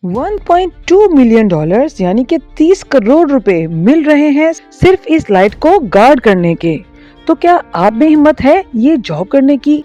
$1.2 million यानी कि 30 करोड़ रुपए मिल रहे हैं सिर्फ इस लाइट को गार्ड करने के। तो क्या आप में हिम्मत है ये जॉब करने की?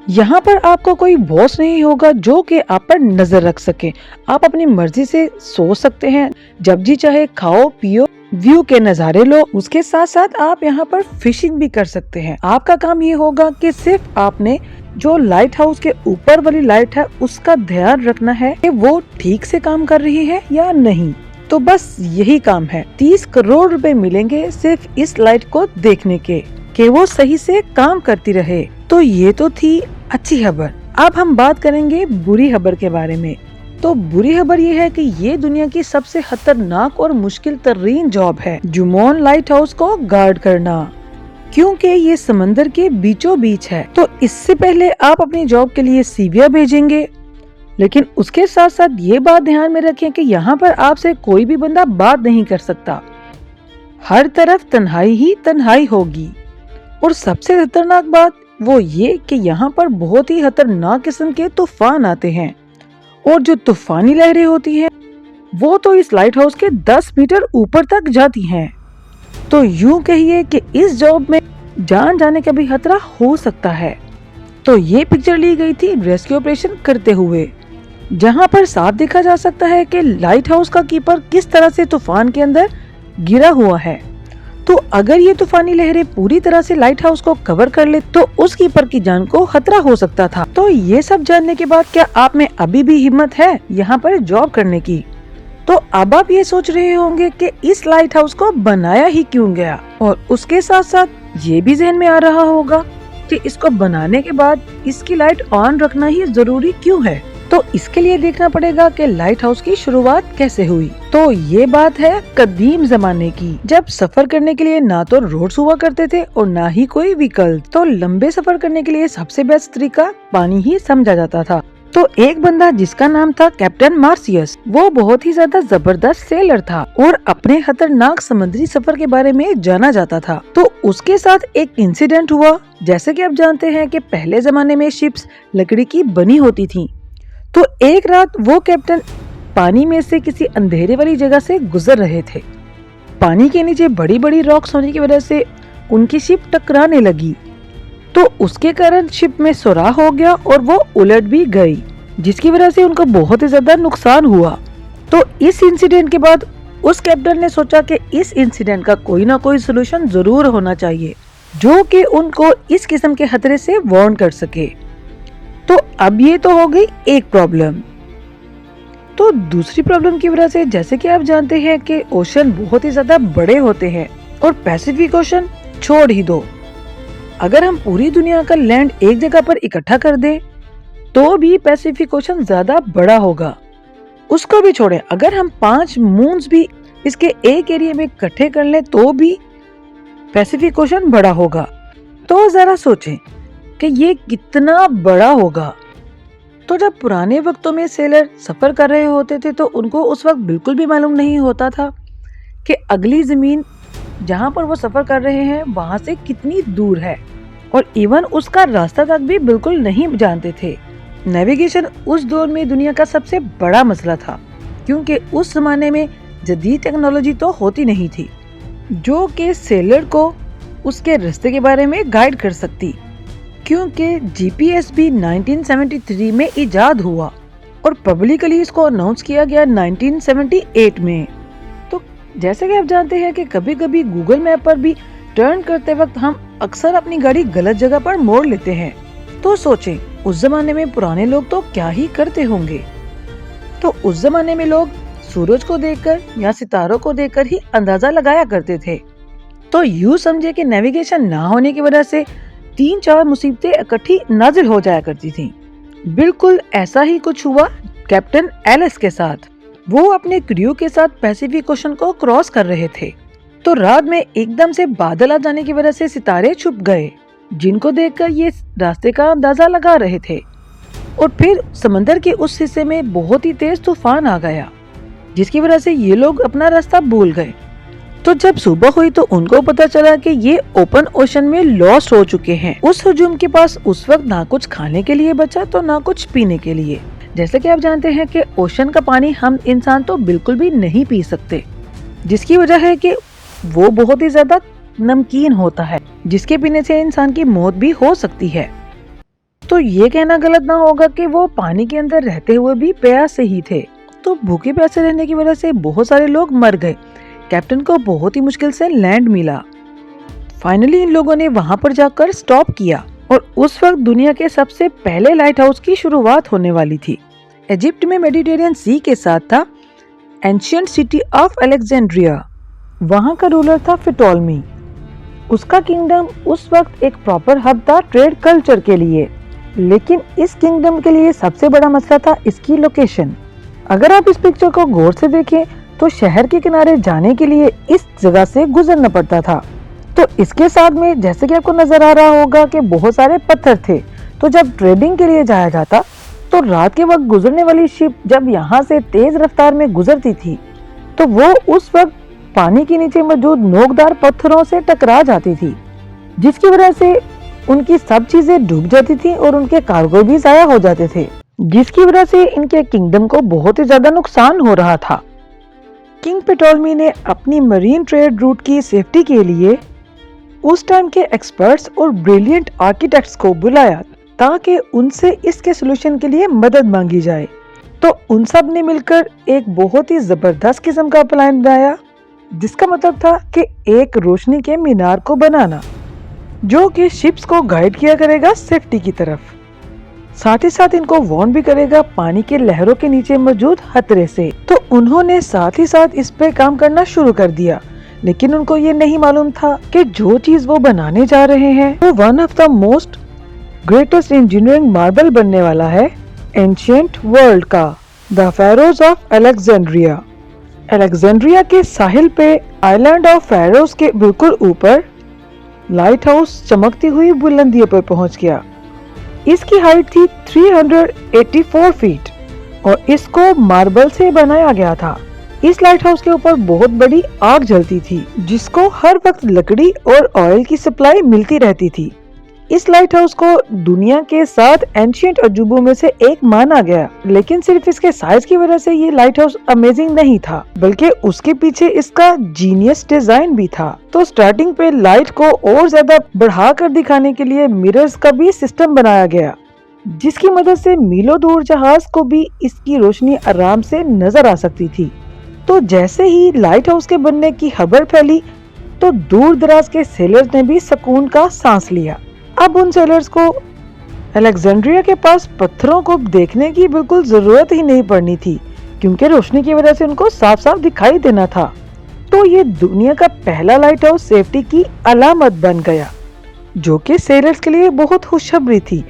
यहाँ पर आपको कोई बॉस नहीं होगा जो कि आप पर नजर रख सके। आप अपनी मर्जी से सो सकते हैं, जब जी चाहे खाओ पियो, व्यू के नज़ारे लो। उसके साथ साथ आप यहाँ पर फिशिंग भी कर सकते हैं। आपका काम ये होगा कि सिर्फ आपने जो लाइट हाउस के ऊपर वाली लाइट है उसका ध्यान रखना है कि वो ठीक से काम कर रही है या नहीं। तो बस यही काम है। 30 करोड़ रुपए मिलेंगे सिर्फ इस लाइट को देखने के कि वो सही से काम करती रहे। तो ये तो थी अच्छी खबर। अब हम बात करेंगे बुरी खबर के बारे में। तो बुरी खबर ये है कि ये दुनिया की सबसे खतरनाक और मुश्किल तरीन जॉब है, जुमोन लाइट हाउस को गार्ड करना, क्योंकि ये समंदर के बीचों बीच है। तो इससे पहले आप अपनी जॉब के लिए सीवियां भेजेंगे, लेकिन उसके साथ साथ ये बात ध्यान में रखें कि यहाँ पर आपसे कोई भी बंदा बात नहीं कर सकता। हर तरफ तन्हाई ही तन्हाई होगी। और सबसे खतरनाक बात वो ये कि यहाँ पर बहुत ही खतरनाक किस्म के तूफान आते हैं, और जो तूफानी लहरें होती हैं वो तो इस लाइट हाउस के 10 मीटर ऊपर तक जाती हैं। तो यूं कहिए कि इस जॉब में जान जाने का भी खतरा हो सकता है। तो ये पिक्चर ली गई थी रेस्क्यू ऑपरेशन करते हुए, जहां पर साफ देखा जा सकता है कि लाइट हाउस का कीपर किस तरह से तूफान के अंदर गिरा हुआ है। तो अगर ये तूफानी लहरें पूरी तरह से लाइट हाउस को कवर कर ले तो उस कीपर की जान को खतरा हो सकता था। तो ये सब जानने के बाद क्या आप में अभी भी हिम्मत है यहाँ पर जॉब करने की? तो अब आप ये सोच रहे होंगे कि इस लाइट हाउस को बनाया ही क्यों गया, और उसके साथ साथ ये भी जहन में आ रहा होगा कि इसको बनाने के बाद इसकी लाइट ऑन रखना ही जरूरी क्यों है। तो इसके लिए देखना पड़ेगा कि लाइट हाउस की शुरुआत कैसे हुई। तो ये बात है कदीम जमाने की, जब सफर करने के लिए ना तो रोड्स हुआ करते थे और ना ही कोई विकल्प। तो लंबे सफर करने के लिए सबसे बेस्ट तरीका पानी ही समझा जाता था। तो एक बंदा जिसका नाम था कैप्टन मार्सियस, वो बहुत ही ज्यादा जबरदस्त सेलर था और अपने खतरनाक समुद्री सफर के बारे में जाना जाता था। तो उसके साथ एक इंसिडेंट हुआ। जैसे कि आप जानते हैं कि पहले जमाने में शिप्स लकड़ी की बनी होती थी। तो एक रात वो कैप्टन पानी में से किसी अंधेरे वाली जगह से गुजर रहे थे। पानी के नीचे बड़ी बड़ी रॉक्स होने की वजह से उनकी शिप टकराने लगी, तो उसके कारण शिप में सुराख हो गया और वो उलट भी गई, जिसकी वजह से उनको बहुत ही ज्यादा नुकसान हुआ। तो इस इंसिडेंट के बाद उस कैप्टन ने सोचा कि इस इंसिडेंट का कोई ना कोई सोल्यूशन जरूर होना चाहिए जो कि उनको इस किस्म के खतरे से वार्न कर सके। तो अब ये तो हो गई एक प्रॉब्लम। तो दूसरी प्रॉब्लम की वजह से, जैसे कि आप जानते हैं कि ओशन बहुत ही ज्यादा बड़े होते हैं, और पैसिफिक ओशन छोड़ ही दो, अगर हम पूरी दुनिया का लैंड एक जगह पर इकट्ठा कर दें तो भी पैसिफिक ओशन ज्यादा बड़ा होगा। उसको भी छोड़ें, अगर हम 5 मून्स भी इसके एक एरिया में इकट्ठे कर लें तो भी पैसिफिक ओशन बड़ा होगा। तो जरा सोचें कि ये कितना बड़ा होगा। तो जब पुराने वक्तों में सेलर सफर कर रहे होते थे तो उनको उस वक्त बिल्कुल भी मालूम नहीं होता था कि अगली जमीन जहाँ पर वो सफर कर रहे हैं वहाँ से कितनी दूर है, और इवन उसका रास्ता तक भी बिल्कुल नहीं जानते थे। नेविगेशन उस दौर में दुनिया का सबसे बड़ा मसला था, क्योंकि उस जमाने में जदीद टेक्नोलॉजी तो होती नहीं थी जो कि सेलर को उसके रास्ते के बारे में गाइड कर सकती, क्योंकि जीपीएस भी 1973 में इजाद हुआ और पब्लिकली इसको अनाउंस किया गया 1978 में। तो जैसे कि आप जानते हैं कि कभी कभी गूगल मैप पर भी टर्न करते वक्त हम अक्सर अपनी गाड़ी गलत जगह पर मोड़ लेते हैं। तो सोचें उस जमाने में पुराने लोग तो क्या ही करते होंगे। तो उस जमाने में लोग सूरज को देखकर या सितारों को देखकर ही अंदाजा लगाया करते थे। तो यूँ समझे कि नेविगेशन ना होने की वजह से 3-4 मुसीबतें इकट्ठी नाजिल हो जाया करती थीं। बिल्कुल ऐसा ही कुछ हुआ कैप्टन एलिस के साथ। वो अपने क्रू के साथ पैसिफिक ओशन को क्रॉस कर रहे थे, तो रात में एकदम से बादल आ जाने की वजह से सितारे छुप गए, जिनको देखकर ये रास्ते का अंदाजा लगा रहे थे। और फिर समंदर के उस हिस्से में बहुत ही तेज तूफान आ गया, जिसकी वजह से ये लोग अपना रास्ता भूल गए। तो जब सुबह हुई तो उनको पता चला कि ये ओपन ओशन में लॉस्ट हो चुके हैं। उस हुजूम के पास उस वक्त ना कुछ खाने के लिए बचा तो ना कुछ पीने के लिए। जैसे कि आप जानते हैं कि ओशन का पानी हम इंसान तो बिल्कुल भी नहीं पी सकते, जिसकी वजह है कि वो बहुत ही ज्यादा नमकीन होता है, जिसके पीने से इंसान की मौत भी हो सकती है। तो ये कहना गलत ना होगा कि वो पानी के अंदर रहते हुए भी प्यासे ही थे। तो भूखे प्यासे रहने की वजह से बहुत सारे लोग मर गए। कैप्टन को बहुत ही मुश्किल से लैंड मिला। फाइनली इन लोगों ने वहां पर जाकर स्टॉप किया और उस वक्त दुनिया के सबसे पहले लाइट हाउस की शुरुआत होने वाली थी। इजिप्ट में मेडिटेरियन सी के साथ था एंशिएंट सिटी ऑफ अलेक्जेंड्रिया। वहां का रूलर था फिटोलमी। उसका किंगडम उस वक्त एक प्रॉपर हब था ट्रेड कल्चर के लिए, लेकिन इस किंगडम के लिए सबसे बड़ा मसला था इसकी लोकेशन। अगर आप इस पिक्चर को गौर से देखें तो शहर के किनारे जाने के लिए इस जगह से गुजरना पड़ता था। तो इसके साथ में जैसे कि आपको नजर आ रहा होगा कि बहुत सारे पत्थर थे। तो जब ट्रेडिंग के लिए जाया जाता तो रात के वक्त गुजरने वाली शिप जब यहाँ से तेज रफ्तार में गुजरती थी तो वो उस वक्त पानी के नीचे मौजूद नोकदार पत्थरों से टकरा जाती थी, जिसकी वजह से उनकी सब चीजें डूब जाती थी और उनके कार्गो भी जाया हो जाते थे, जिसकी वजह से इनके किंगडम को बहुत ही ज्यादा नुकसान हो रहा था। किंग पिटोलमी ने अपनी मरीन ट्रेड रूट की सेफ्टी के लिए उस टाइम के एक्सपर्ट्स और ब्रिलियंट आर्किटेक्ट्स को बुलाया ताकि उनसे इसके सलूशन के लिए मदद मांगी जाए। तो उन सब ने मिलकर एक बहुत ही जबरदस्त किस्म का प्लान बनाया, जिसका मतलब था कि एक रोशनी के मीनार को बनाना जो कि शिप्स को गाइड किया करेगा सेफ्टी की तरफ, साथ ही साथ इनको वार्न भी करेगा पानी के लहरों के नीचे मौजूद खतरे से। तो उन्होंने साथ ही साथ इस पे काम करना शुरू कर दिया, लेकिन उनको ये नहीं मालूम था कि जो चीज वो बनाने जा रहे हैं वो one of the most greatest engineering marble बनने वाला है एंशिएंट वर्ल्ड का, the Pharaoh's of Alexandria. Alexandria के साहिल पे आइलैंड ऑफ फैरोज के बिल्कुल ऊपर लाइट हाउस चमकती हुई बुलंदियों पर पहुंच गया। इसकी हाइट थी 384 फीट और इसको मार्बल से बनाया गया था। इस लाइट हाउस के ऊपर बहुत बड़ी आग जलती थी, जिसको हर वक्त लकड़ी और ऑयल की सप्लाई मिलती रहती थी। इस लाइट हाउस को दुनिया के 7 एंशिएंट अजूबों में से एक माना गया, लेकिन सिर्फ इसके साइज की वजह से ये लाइट हाउस अमेजिंग नहीं था, बल्कि उसके पीछे इसका जीनियस डिजाइन भी था। तो स्टार्टिंग पे लाइट को और ज्यादा बढ़ाकर दिखाने के लिए मिरर्स का भी सिस्टम बनाया गया, जिसकी मदद से मीलों दूर जहाज को भी इसकी रोशनी आराम से नजर आ सकती थी। तो जैसे ही लाइट हाउस के बनने की खबर फैली तो दूर दराज के सेलर्स ने भी सुकून का सांस लिया। अब उन सेलर्स को अलेक्जेंड्रिया के पास पत्थरों को देखने की बिल्कुल जरूरत ही नहीं पड़नी थी, क्योंकि रोशनी की वजह से उनको साफ साफ दिखाई देना था। तो ये दुनिया का पहला लाइट हाउस सेफ्टी की अलामत बन गया, जो कि सेलर्स के लिए बहुत खुशखबरी थी।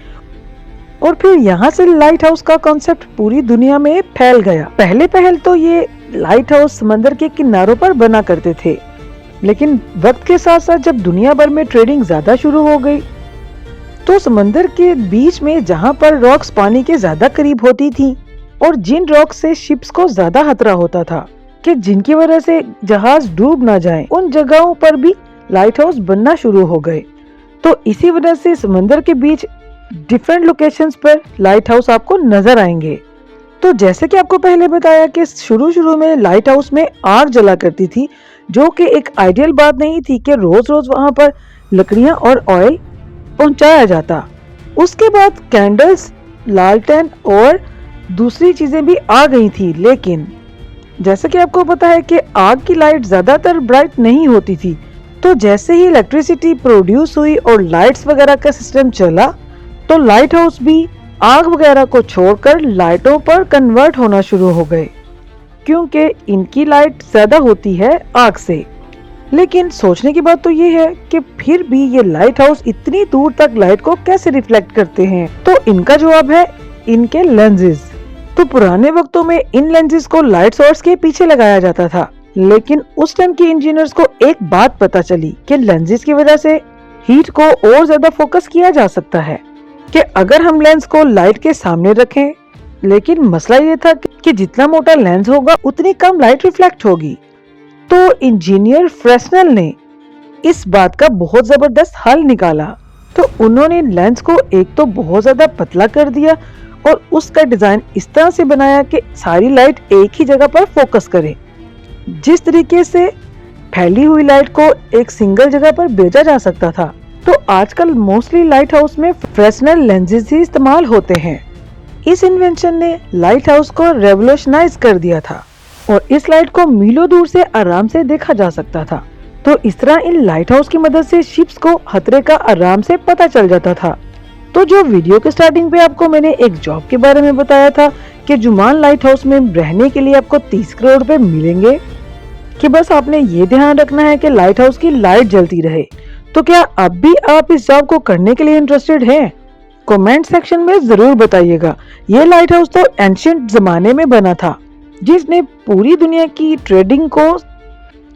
और फिर यहाँ से लाइट हाउस का कॉन्सेप्ट पूरी दुनिया में फैल गया। पहले तो ये लाइट हाउस समंदर के किनारों पर बना करते थे, लेकिन वक्त के साथ साथ जब दुनिया भर में ट्रेडिंग ज्यादा शुरू हो गई तो समंदर के बीच में जहाँ पर रॉक्स पानी के ज्यादा करीब होती थी और जिन रॉक्स से शिप्स को ज्यादा खतरा होता था कि जिनकी वजह से जहाज डूब ना जाए, उन जगहों पर भी लाइट हाउस बनना शुरू हो गए। तो इसी वजह से समंदर के बीच डिफरेंट लोकेशंस पर लाइट हाउस आपको नजर आएंगे। तो जैसे कि आपको पहले बताया कि शुरू में लाइट हाउस में आग जला करती थी, जो कि एक आइडियल बात नहीं थी कि रोज रोज वहां पर लकड़ियां और ऑयल पहुंचाया जाता। उसके बाद कैंडल्स, लालटेन और दूसरी चीजें भी आ गई थी, लेकिन जैसे कि आपको पता है कि आग की लाइट ज्यादातर ब्राइट नहीं होती थी। तो जैसे ही इलेक्ट्रिसिटी प्रोड्यूस हुई और लाइट्स वगैरह का सिस्टम चला तो लाइट हाउस भी आग वगैरह को छोड़कर लाइटों पर कन्वर्ट होना शुरू हो गए, क्योंकि इनकी लाइट ज्यादा होती है आग से। लेकिन सोचने की बात तो ये है कि फिर भी ये लाइट हाउस इतनी दूर तक लाइट को कैसे रिफ्लेक्ट करते हैं? तो इनका जवाब है इनके लेंसेज। तो पुराने वक्तों में इन लेंसेज को लाइट सोर्स के पीछे लगाया जाता था, लेकिन उस टाइम के इंजीनियर्स को एक बात पता चली कि लेंसेज की वजह से हीट को और ज्यादा फोकस किया जा सकता है, कि अगर हम लेंस को लाइट के सामने रखें, लेकिन मसला ये था कि जितना मोटा लेंस होगा उतनी कम लाइट रिफ्लेक्ट होगी। तो इंजीनियर फ्रेस्नेल ने इस बात का बहुत जबरदस्त हल निकाला। तो उन्होंने लेंस को एक तो बहुत ज्यादा पतला कर दिया और उसका डिजाइन इस तरह से बनाया कि सारी लाइट एक ही जगह पर फोकस करे। जिस तरीके से फैली हुई लाइट को एक सिंगल जगह पर भेजा जा सकता था। तो आजकल मोस्टली लाइट हाउस में फ्रेशनल लेंसेज ही इस्तेमाल होते हैं। इस इन्वेंशन ने लाइट हाउस को रेवोल्यूशनाइज कर दिया था और इस लाइट को मीलों दूर से आराम से देखा जा सकता था। तो इस तरह इन लाइट हाउस की मदद से शिप्स को खतरे का आराम से पता चल जाता था। तो जो वीडियो के स्टार्टिंग पे आपको मैंने एक जॉब के बारे में बताया था कि जुमान लाइट हाउस में रहने के लिए आपको 30 करोड़ रुपए मिलेंगे, कि बस आपने ये ध्यान रखना है कि लाइट हाउस की लाइट जलती रहे। तो क्या अब भी आप इस जॉब को करने के लिए इंटरेस्टेड हैं? कमेंट सेक्शन में जरूर बताइएगा। ये लाइट हाउस तो एंशिएंट जमाने में बना था, जिसने पूरी दुनिया की ट्रेडिंग को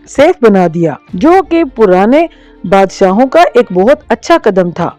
सेफ बना दिया, जो कि पुराने बादशाहों का एक बहुत अच्छा कदम था।